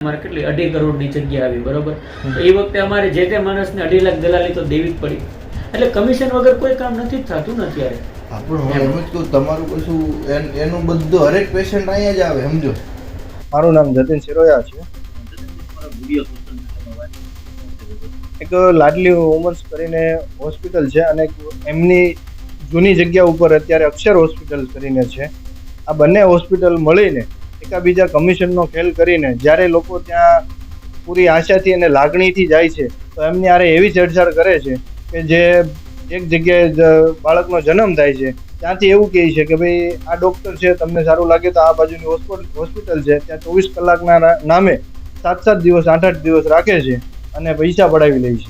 અમારે કેટલી 2.5 કરોડની જગ્યા આવી, બરોબર? તો એ વખતે અમારે જે તે માણસને 2.5 લાખ દલાલી તો દેવી જ પડી. એટલે કમિશન વગર કોઈ કામ નથી થતું ને અત્યારે. આપણું એમ જ કહું, તમારું કશું એનું બધું હરેક પેશન્ટ અહીંયા જ આવે, સમજો. મારું નામ જતીન સિરોયા છે. એક લાડલી વુમન્સ કરીને હોસ્પિટલ છે અને એમની જૂની જગ્યા ઉપર અત્યારે અક્ષર હોસ્પિટલ કરીને છે. આ બંને હોસ્પિટલ મળીને એકાબીજા કમિશનનો ખેલ કરીને જ્યારે લોકો ત્યાં પૂરી આશાથી અને લાગણીથી જાય છે તો એમની આરે એવી છેડછાડ કરે છે કે જે એક જગ્યાએ બાળકનો જન્મ થાય છે ત્યાંથી એવું કહે છે કે ભાઈ આ ડૉક્ટર છે, તમને સારું લાગે તો આ બાજુની હોસ્પિટલ છે, ત્યાં 24 કલાકના નામે 7-7 દિવસ 8-8 દિવસ રાખે છે અને પૈસા પડાવી લે છે.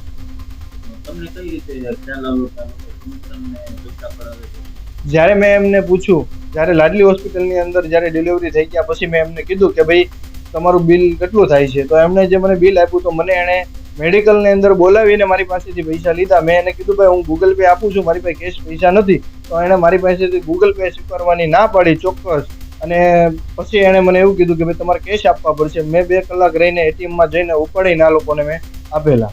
જ્યારે મેં એમને પૂછ્યું, જ્યારે લાડલી હોસ્પિટલની અંદર જ્યારે ડિલિવરી થઈ ગયા પછી મેં એમને કીધું કે ભાઈ તમારું બિલ કેટલું થાય છે, તો એમણે જે મને બિલ આપ્યું તો મને એણે મેડિકલની અંદર બોલાવીને મારી પાસેથી પૈસા લીધા. મેં એને કીધું ભાઈ હું ગૂગલ પે આપું છું, મારી પાસે કેશ પૈસા નથી, તો એણે મારી પાસેથી ગૂગલ પે સ્વીકારવાની ના પાડી ચોક્કસ. અને પછી એણે મને એવું કીધું કે ભાઈ તમારે કેશ આપવા પડશે. મેં 2 કલાક રહીને એટીએમમાં જઈને ઉપાડીને આ લોકોને મેં આપેલા.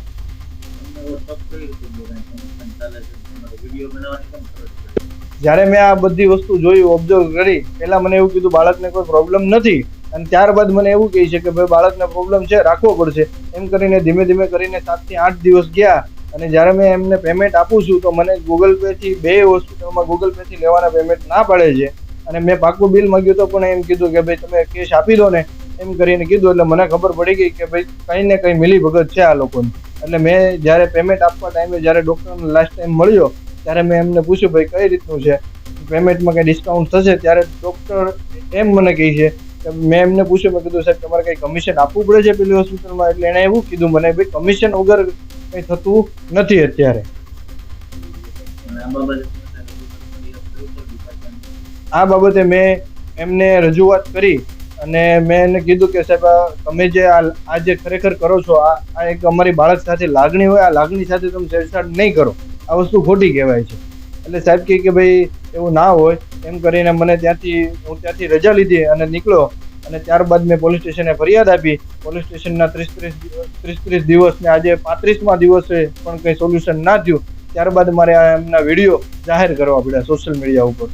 જ્યારે મેં આ બધી વસ્તુ જોઈ, ઓબ્ઝર્વ કરી, પહેલા મને એવું કીધું બાળકને કોઈ પ્રોબ્લેમ નથી અને ત્યારબાદ મને એવું કહે છે કે ભાઈ બાળકને પ્રોબ્લેમ છે, રાખવો પડશે. એમ કરીને ધીમે ધીમે કરીને 7 થી 8 દિવસ ગયા અને જ્યારે મેં એમને પેમેન્ટ આપું છું તો મને ગૂગલ પેથી 2 હોસ્પિટલમાં ગૂગલ પેથી લેવાના પેમેન્ટ ના પડે છે અને મેં પાકું બિલ માંગ્યું તો પણ એમ કીધું કે ભાઈ તમે કેશ આપી દો ને, એમ કરીને કીધું. એટલે મને ખબર પડી ગઈ કે ભાઈ કંઈ ને કંઈ મિલી ભગત છે આ લોકોની. એટલે મેં જ્યારે પેમેન્ટ આપવા ટાઈમે જ્યારે ડૉક્ટરને લાસ્ટ ટાઈમ મળ્યો ત્યારે મેં એમને પૂછ્યું ભાઈ કઈ રીતનું છે, પેમેન્ટમાં કંઈ ડિસ્કાઉન્ટ થશે? ત્યારે ડૉક્ટર એમ મને કહે છે કે મેં એમને પૂછ્યું, મેં કીધું સાહેબ તમારે કંઈ કમિશન આપવું પડે છે પેલી હોસ્પિટલમાં? એટલે એણે એવું કીધું મને ભાઈ કમિશન વગર કંઈ થતું નથી અત્યારે. આ બાબતે મેં એમને રજૂઆત કરી અને મેં એને કીધું કે સાહેબ તમે જે આ જે ખરેખર કરો છો, આ એક અમારી બાળક સાથે લાગણી હોય, આ લાગણી સાથે તમે છેડછાડ નહીં કરો, આ વસ્તુ ખોટી કહેવાય છે. એટલે સાહેબ કહે કે ભાઈ એવું ના હોય, એમ કરીને હું ત્યાંથી રજા લીધી અને નીકળ્યો. અને ત્યારબાદ મેં પોલીસ સ્ટેશને ફરિયાદ આપી. પોલીસ સ્ટેશનના 30 દિવસ ને આજે 35મા દિવસે પણ કંઈ સોલ્યુશન ના થયું. ત્યારબાદ મારે એમના વિડીયો જાહેર કરવા પડ્યા સોશિયલ મીડિયા ઉપર.